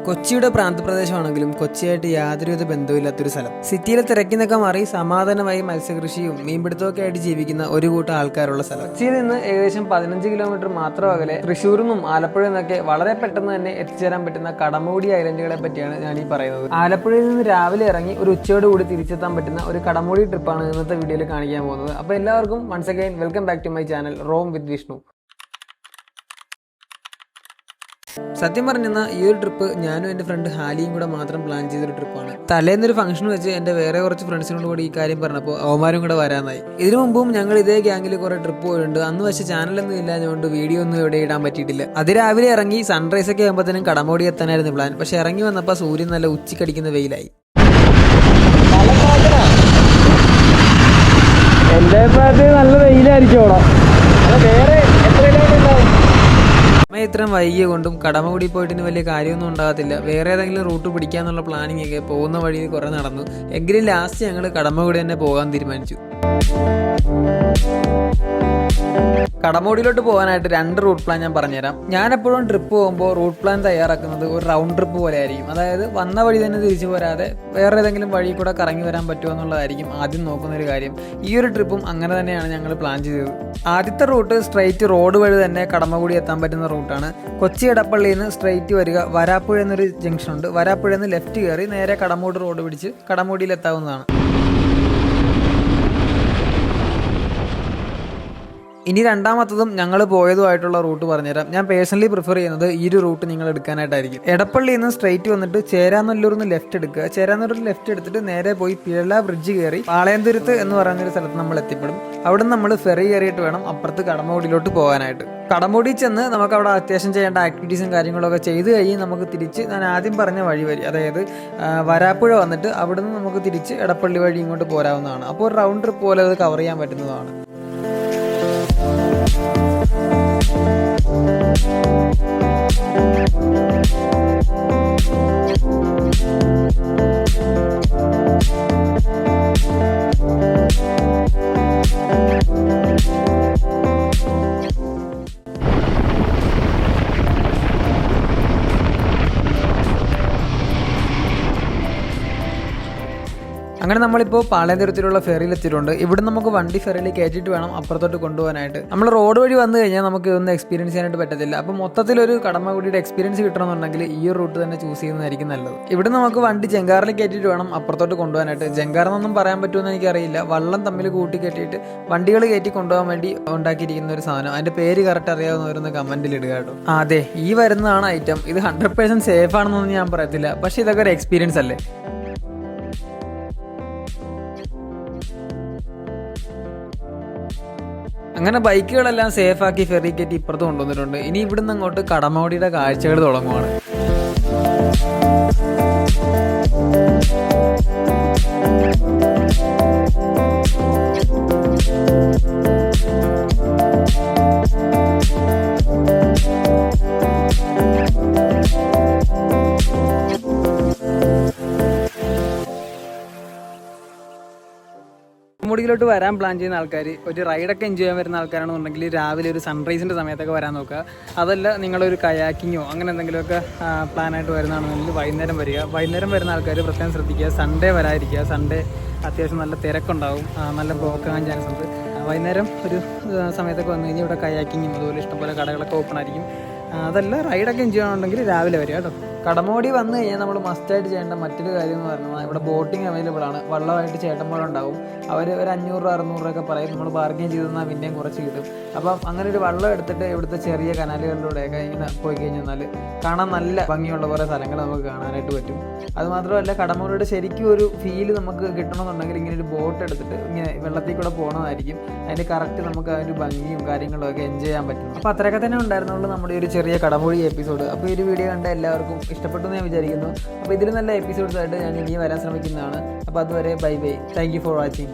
കൊച്ചിയുടെ പ്രാന്തപ്രദേശമാണെങ്കിലും കൊച്ചിയായിട്ട് യാതൊരുവിധ ബന്ധമില്ലാത്തൊരു സ്ഥലം. സിറ്റിയിലെ തിരക്കിന്നൊക്കെ മാറി സമാധാനമായി മത്സ്യകൃഷിയും മീൻപിടുത്തമൊക്കെ ആയിട്ട് ജീവിക്കുന്ന ഒരു കൂട്ടം ആൾക്കാരുള്ള സ്ഥലം. കൊച്ചിയിൽ നിന്ന് ഏകദേശം 15 കിലോമീറ്റർ മാത്രം അകലെ തൃശ്ശൂരിൽ നിന്നും ആലപ്പുഴയിൽ നിന്നൊക്കെ വളരെ പെട്ടെന്ന് തന്നെ എത്തിച്ചേരാൻ പറ്റുന്ന കടമുടി ഐലൻഡുകളെ പറ്റിയാണ് ഞാൻ ഈ പറയുന്നത്. ആലപ്പുഴയിൽ നിന്ന് രാവിലെ ഇറങ്ങി ഒരു ഉച്ചയോട് കൂടി തിരിച്ചെത്താൻ പറ്റുന്ന ഒരു കടമുടി ട്രിപ്പാണ് ഇന്നത്തെ വീഡിയോയിൽ കാണിക്കാൻ പോകുന്നത്. അപ്പോൾ എല്ലാവർക്കും once again welcome back to my channel roam with Vishnu. സത്യം പറഞ്ഞാൽ ഈ ഒരു ട്രിപ്പ് ഞാനും എൻ്റെ ഫ്രണ്ട് ഹാലിയും കൂടെ മാത്രം പ്ലാൻ ചെയ്തൊരു ട്രിപ്പാണ്. തലേന്നൊരു ഫംഗ്ഷൻ വെച്ച് എൻ്റെ വേറെ കുറച്ച് ഫ്രണ്ട്സിനോട് കൂടി ഈ കാര്യം പറഞ്ഞപ്പോൾ അവന്മാരും കൂടെ വരാനായി. ഇതിനു മുമ്പും ഞങ്ങൾ ഇതേ ഗ്യാങ്ങിൽ കുറെ ട്രിപ്പ് പോയിട്ടുണ്ട്. അന്ന് പക്ഷേ ചാനലൊന്നും ഇല്ലാഞ്ഞുകൊണ്ട് വീഡിയോ ഒന്നും ഇവിടെ ഇടാൻ പറ്റിയിട്ടില്ല. അതിരാവിലെ ഇറങ്ങി സൺറൈസ് ഒക്കെ ആകുമ്പോഴത്തേനും കടമോടി എത്താനായിരുന്നു പ്ലാൻ. പക്ഷെ ഇറങ്ങി വന്നപ്പോൾ സൂര്യൻ നല്ല ഉച്ചക്കടിക്കുന്ന വെയിലായി. എൻ്റെ നല്ല വെയിലായിരിക്കും. വേറെ ഇത്രയും വൈകിയ കൊണ്ടും കടമകുടി പോയിട്ട് വലിയ കാര്യമൊന്നും ഉണ്ടാകത്തില്ല. വേറെ ഏതെങ്കിലും റൂട്ട് പിടിക്കാന്നുള്ള പ്ലാനിങ് ഒക്കെ പോകുന്ന വഴിയിൽ കുറെ നടന്നു. എങ്കിലും ലാസ്റ്റ് ഞങ്ങൾ കടമകുടി തന്നെ പോകാൻ തീരുമാനിച്ചു. കടമോടിയിലോട്ട് പോകാനായിട്ട് 2 റൂട്ട് പ്ലാൻ ഞാൻ പറഞ്ഞുതരാം. ഞാൻ എപ്പോഴും ട്രിപ്പ് പോകുമ്പോൾ റൂട്ട് പ്ലാൻ തയ്യാറാക്കുന്നത് ഒരു റൗണ്ട് ട്രിപ്പ് പോലെ ആയിരിക്കും. അതായത് വന്ന വഴി തന്നെ തിരിച്ചു പോരാതെ വേറെ ഏതെങ്കിലും വഴി കൂടെ കറങ്ങി വരാൻ പറ്റുമോ എന്നുള്ളതായിരിക്കും ആദ്യം നോക്കുന്നൊരു കാര്യം. ഈ ഒരു ട്രിപ്പും അങ്ങനെ തന്നെയാണ് ഞങ്ങൾ പ്ലാൻ ചെയ്തത്. ആദ്യത്തെ റൂട്ട് സ്ട്രെയിറ്റ് റോഡ് വഴി തന്നെ കടമകുടി എത്താൻ പറ്റുന്ന റൂട്ടാണ്. കൊച്ചി എടപ്പള്ളിയിൽ നിന്ന് സ്ട്രെയിറ്റ് വരിക. വരാപ്പുഴ എന്നൊരു ജംഗ്ഷൻ ഉണ്ട്. വരാപ്പുഴയിൽ നിന്ന് ലെഫ്റ്റ് കയറി നേരെ കടമോട് റോഡ് പിടിച്ച് കടമോടിയിൽ എത്താവുന്നതാണ്. ഇനി രണ്ടാമത്തതും ഞങ്ങൾ പോയതുമായിട്ടുള്ള റൂട്ട് പറഞ്ഞുതരാം. ഞാൻ പേഴ്സണലി പ്രിഫർ ചെയ്യുന്നത് ഈ ഒരു റൂട്ട് നിങ്ങൾ എടുക്കാനായിട്ടായിരിക്കും. എടപ്പള്ളിയിൽ നിന്ന് സ്ട്രെയിറ്റ് വന്നിട്ട് ചേരാനല്ലൂരിൽ നിന്ന് ലെഫ്റ്റ് എടുക്കുക. ചേരാനല്ലൂരിൽ ലെഫ്റ്റ് എടുത്തിട്ട് നേരെ പോയി പിഴല ബ്രിഡ്ജ് കയറി പാളയംതുരുത്ത് എന്ന് പറയുന്നൊരു സ്ഥലത്ത് നമ്മൾ എത്തിപ്പെടും. അവിടെ നമ്മൾ ഫെറി കയറിയിട്ട് വേണം അപ്പുറത്ത് കടമോടിയിലോട്ട് പോകാനായിട്ട്. കടമോടി ചെന്ന് നമുക്ക് അവിടെ അത്യാവശ്യം ചെയ്യേണ്ട ആക്ടിവിറ്റീസും കാര്യങ്ങളൊക്കെ ചെയ്ത് കഴിഞ്ഞ് നമുക്ക് തിരിച്ച് ഞാൻ ആദ്യം പറഞ്ഞ വഴി അതായത് വരാപ്പുഴ വന്നിട്ട് അവിടുന്ന് നമുക്ക് തിരിച്ച് എടപ്പള്ളി വഴി ഇങ്ങോട്ട് പോരാവുന്നതാണ്. അപ്പോൾ ഒരു റൗണ്ട് ട്രിപ്പ് പോലെ അത് കവർ ചെയ്യാൻ പറ്റുന്നതാണ്. അങ്ങനെ നമ്മളിപ്പോൾ പാളയംതുരുത്തിലുള്ള ഫെറിയിൽ എത്തിയിട്ടുണ്ട്. ഇവിടെ നമുക്ക് വണ്ടി ഫെറിയിൽ കയറ്റിയിട്ട് വേണം അപ്പുറത്തോട്ട് കൊണ്ടുപോകാനായിട്ട്. നമ്മൾ റോഡ് വഴി വന്നു കഴിഞ്ഞാൽ നമുക്ക് ഇതൊന്നും എക്സ്പീരിയൻസ് ചെയ്യാനായിട്ട് പറ്റത്തില്ല. അപ്പോൾ മൊത്തത്തിലൊരു കടമകുടിയുടെ എക്സ്പീരിയൻസ് കിട്ടണമെന്നുണ്ടെങ്കിൽ ഈ ഒരു റൂട്ട് തന്നെ ചൂസ് ചെയ്യുന്നതായിരിക്കും നല്ലത്. ഇവിടെ നമുക്ക് വണ്ടി ജങ്കാറിൽ കയറ്റിയിട്ട് വേണം അപ്പുറത്തോട്ട് കൊണ്ടുപോകാനായിട്ട്. ജങ്കാറെന്നൊന്നും പറയാൻ പറ്റുമെന്ന് എനിക്കറിയില്ല. വള്ളം തമ്മിൽ കൂട്ടി കെട്ടിയിട്ട് വണ്ടികൾ കയറ്റി കൊണ്ടുപോകാൻ വേണ്ടി ഉണ്ടാക്കിയിരിക്കുന്ന ഒരു സാധനം. അതിൻ്റെ പേര് കറക്റ്റ് അറിയാവുന്നവരൊന്ന് കമൻറ്റിൽ ഇടുക കേട്ടോ. അതെ, ഈ വരുന്നതാണ് ഐറ്റം. ഇത് 100% സേഫ് ആണെന്നൊന്നും ഞാൻ പറയത്തില്ല. പക്ഷേ ഇതൊക്കെ ഒരു എക്സ്പീരിയൻസ് അല്ലേ. അങ്ങനെ ബൈക്കുകളെല്ലാം സേഫാക്കി ഫെറി കയറ്റി ഇപ്പുറത്ത് കൊണ്ടുവന്നിട്ടുണ്ട്. ഇനി ഇവിടുന്ന് അങ്ങോട്ട് കടമോടിയുടെ കാഴ്ചകൾ തുടങ്ങുവാണ്. കടമോടിയിലോട്ട് വരാൻ പ്ലാൻ ചെയ്യുന്ന ആൾക്കാർ, ഒരു റൈഡൊക്കെ എൻജോയ് ചെയ്യാൻ വരുന്ന ആൾക്കാരാണെന്നുണ്ടെങ്കിൽ രാവിലെ ഒരു സൺറൈസിൻ്റെ സമയത്തൊക്കെ വരാൻ നോക്കുക. അതല്ല നിങ്ങളൊരു കയാക്കിങ്ങോ അങ്ങനെ എന്തെങ്കിലുമൊക്കെ പ്ലാനായിട്ട് വരുന്നതാണെന്നുണ്ടെങ്കിൽ വൈകുന്നേരം വരിക. വൈകുന്നേരം വരുന്ന ആൾക്കാർ പ്രത്യേകം ശ്രദ്ധിക്കുക, സൺഡേ വരാതിരിക്കുക. സൺഡേ അത്യാവശ്യം നല്ല തിരക്കുണ്ടാവും, നല്ല ബ്ലോക്ക് ആകാൻ ചാൻസ് ഉണ്ട്. വൈകുന്നേരം ഒരു സമയത്തൊക്കെ വന്നു കഴിഞ്ഞാൽ ഇവിടെ കയാക്കിങ്ങും അതുപോലെ ഇഷ്ടംപോലെ കടകളൊക്കെ ഓപ്പൺ ആയിരിക്കും. അതല്ല റൈഡൊക്കെ എൻജോയ് ചെയ്യണമെന്നുണ്ടെങ്കിൽ രാവിലെ വരിക കേട്ടോ. കടമോടി വന്നു കഴിഞ്ഞാൽ നമ്മൾ മസ്റ്റായിട്ട് ചെയ്യേണ്ട മറ്റൊരു കാര്യം എന്ന് പറഞ്ഞാൽ ഇവിടെ ബോട്ടിങ് അവൈലബിൾ ആണ്. വള്ളമായിട്ട് ചേട്ടന്മാരുണ്ടാവും. അവർ ഒരു 500-600 രൂപയൊക്കെ പറയും. നമ്മൾ ബാർഗെയിൻ ചെയ്ത് തന്നാൽ പിന്നെയും കുറച്ച് കിട്ടും. അപ്പം അങ്ങനെ ഒരു വള്ളം എടുത്തിട്ട് ഇവിടുത്തെ ചെറിയ കനാലുകളിലൂടെയൊക്കെ ഇങ്ങനെ പോയി കഴിഞ്ഞാൽ കാണാൻ നല്ല ഭംഗിയുള്ള കുറേ സ്ഥലങ്ങൾ നമുക്ക് കാണാനായിട്ട് പറ്റും. അതുമാത്രമല്ല കടമോടിയുടെ ശരിക്കും ഒരു ഫീല് നമുക്ക് കിട്ടണമെന്നുണ്ടെങ്കിൽ ഇങ്ങനെ ഒരു ബോട്ട് എടുത്തിട്ട് ഇങ്ങനെ വെള്ളത്തിൽ കൂടെ പോകണമായിരിക്കും. അതിൻ്റെ കറക്റ്റ് നമുക്ക് ആ ഒരു ഭംഗിയും കാര്യങ്ങളും ഒക്കെ എൻജോയ് ചെയ്യാൻ പറ്റും. അപ്പോൾ അത്രയൊക്കെ തന്നെ ഉണ്ടായിരുന്നുള്ളൂ നമ്മുടെ ഒരു ചെറിയ കടമോടി എപ്പിസോഡ്. അപ്പോൾ ഈ ഒരു വീഡിയോ കണ്ട എല്ലാവർക്കും ഇഷ്ടപ്പെട്ടു എന്ന് ഞാൻ വിചാരിക്കുന്നു. അപ്പോൾ ഇതിൽ നല്ല എപ്പിസോഡ്സ് ആയിട്ട് ഞാൻ ഇനിയും വരാൻ ശ്രമിക്കുന്നതാണ്. അപ്പോൾ അതുവരെ bye bye. Thank you for watching.